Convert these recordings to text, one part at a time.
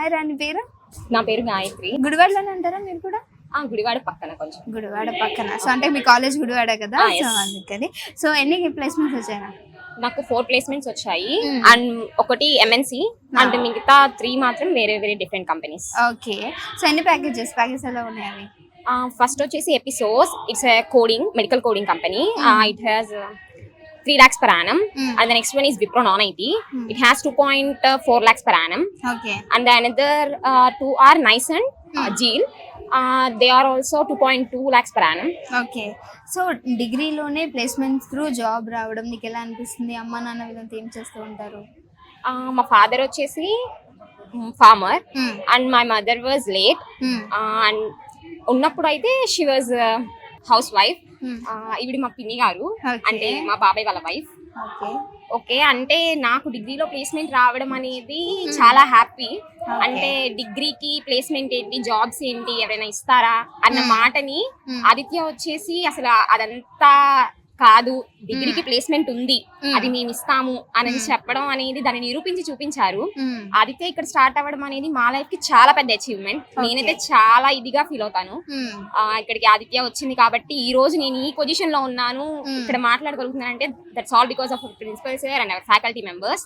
Hi రాణి, పేరు? నా పేరు గాయత్రి. గుడివాడలోనే అంటారా మీరు కూడా? గుడివాడ పక్కన, కొంచెం గుడివాడ పక్కన. సో అంటే మీ కాలేజ్ గుడివాడ కదా, సో అందుకని. సో ఎన్ని ప్లేస్మెంట్స్ వచ్చాయా? నాకు 4 ప్లేస్మెంట్స్ వచ్చాయి. అండ్ ఒకటి ఎంఎన్సి అండ్ మిగతా 3 మాత్రం వేరే వేరే డిఫరెంట్ కంపెనీస్. ఓకే. సో ఎన్ని ప్యాకేజెస్ ఎలా ఉన్నాయి అవి? ఫస్ట్ వచ్చేసి episodes. It's a coding, medical coding company. It has 3 lakhs per annum. And the next one is Wipro non-IT. It has 2.4 lakhs per annum. Okay. And the another 2 are Nice and Jeel. They are also 2.2 lakhs per annum. Okay. So డిగ్రీలోనే placements through job రావడం నీకు ఎలా అనిపిస్తుంది? అమ్మ నాన్న వీళ్ళంతా ఏం చేస్తూ ఉంటారు? మా ఫాదర్ వచ్చేసి farmer and my mother was late. And ఉన్నప్పుడు అయితే షీ వాజ్ హౌస్ వైఫ్. ఇవిడి మా పిన్ని గారు, అంటే మా బాబాయ్ వాళ్ళ వైఫ్. ఓకే, అంటే నాకు డిగ్రీలో ప్లేస్మెంట్ రావడం అనేది చాలా హ్యాపీ. అంటే డిగ్రీకి ప్లేస్మెంట్ ఏంటి, జాబ్స్ ఏంటి, ఎవరైనా ఇస్తారా అన్న మాటని ఆదిత్య వచ్చేసి అసలు అదంతా కాదు, డిగ్రీకి ప్లేస్మెంట్ ఉంది, అది మేము ఇస్తాము అని చెప్పడం అనేది దాన్ని నిరూపించి చూపించారు. ఆదిత్య ఇక్కడ స్టార్ట్ అవ్వడం అనేది మా లైఫ్ కి చాలా పెద్ద అచీవ్మెంట్. నేనైతే చాలా ఇదిగా ఫీల్ అవుతాను. ఇక్కడికి ఆదిత్య వచ్చింది కాబట్టి ఈ రోజు నేను ఈ పొజిషన్ లో ఉన్నాను, ఇక్కడ మాట్లాడగలుగుతున్నాను అంటే that's all because of principal sir and our faculty members.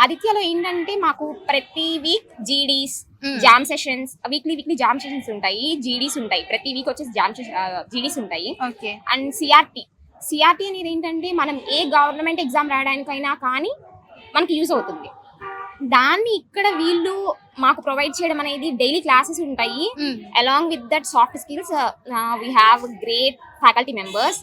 ఆదిత్యలో ఏంటంటే మాకు ప్రతి week GDs, JAM sessions, weekly JAM sessions ఉంటాయి, జీడీస్ ఉంటాయి. ప్రతి వీక్ వచ్చేసి జీడీస్ ఉంటాయి. అండ్ సిఆర్టీ అనేది ఏంటంటే మనం ఏ గవర్నమెంట్ ఎగ్జామ్ రాయడానికైనా కానీ మనకి యూజ్ అవుతుంది. దాన్ని ఇక్కడ వీళ్ళు మాకు ప్రొవైడ్ చేయడం అనేది డైలీ క్లాసెస్ ఉంటాయి. Along with that soft skills we have great faculty members.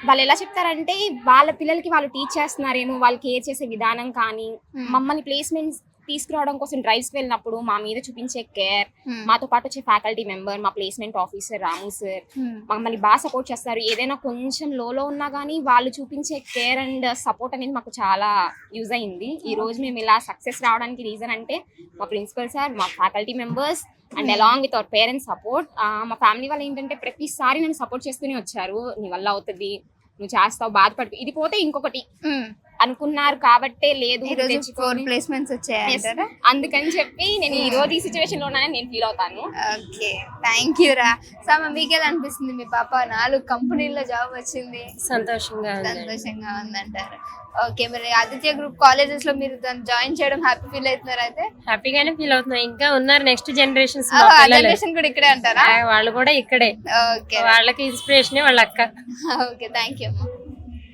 వాళ్ళు ఎలా చెప్తారంటే వాళ్ళ పిల్లలకి వాళ్ళు టీచ్ చేస్తున్నారేమో, వాళ్ళు కేర్ చేసే విధానం కానీ, మమ్మల్ని ప్లేస్మెంట్స్ తీసుకురావడం కోసం డ్రైవ్స్ వెళ్ళినప్పుడు మా మీద చూపించే కేర్, మాతో పాటు వచ్చే ఫ్యాకల్టీ మెంబర్, మా ప్లేస్మెంట్ ఆఫీసర్ రాము సార్ మమ్మల్ని బాగా సపోర్ట్ చేస్తారు. ఏదైనా కొంచెం లోలో ఉన్నా కానీ వాళ్ళు చూపించే కేర్ అండ్ సపోర్ట్ అనేది మాకు చాలా యూజ్ అయింది. ఈ రోజు మేము ఇలా సక్సెస్ రావడానికి రీజన్ అంటే మా ప్రిన్సిపల్ సార్, మా faculty members and along with our parents support. మా ఫ్యామిలీ వాళ్ళు ఏంటంటే ప్రతిసారి నన్ను సపోర్ట్ చేస్తూనే వచ్చారు. నీ వల్ల అవుతుంది, నువ్వు చేస్తావు, బాధపడు, ఇది పోతే ఇంకొకటి అనుకున్నారు కాబట్టే లేదు 4 ప్లేస్మెంట్స్ వచ్చాయి, అందుకని చెప్పి నేను ఈ రోజు ఈ సిచ్యువేషన్ లో ఉన్నానని నేను ఫీల్ అవుతాను. ఓకే, థ్యాంక్ యూ రా. సామ, మీకు ఎలా అనిపిస్తుంది? మీ పాప 4 కంపెనీల్లో జాబ్ వచ్చింది, సంతోషంగా ఉందంటారు. ఓకే, మరి ఆదిత్య గ్రూప్ కాలేజెస్ లో మీరు దాన్ని జాయిన్ చేయడం హ్యాపీ ఫీల్ అవుతున్నారు? అయితే హ్యాపీగానే ఫీల్ అవుతున్నా. ఇంకా ఉన్నారు నెక్స్ట్ జనరేషన్స్ కూడా ఇక్కడే అంటారా? వాళ్ళు కూడా ఇక్కడే. ఓకే, వాళ్ళకి ఇన్స్పిరేషన్ వాళ్ళ అక్క. Okay, thank you.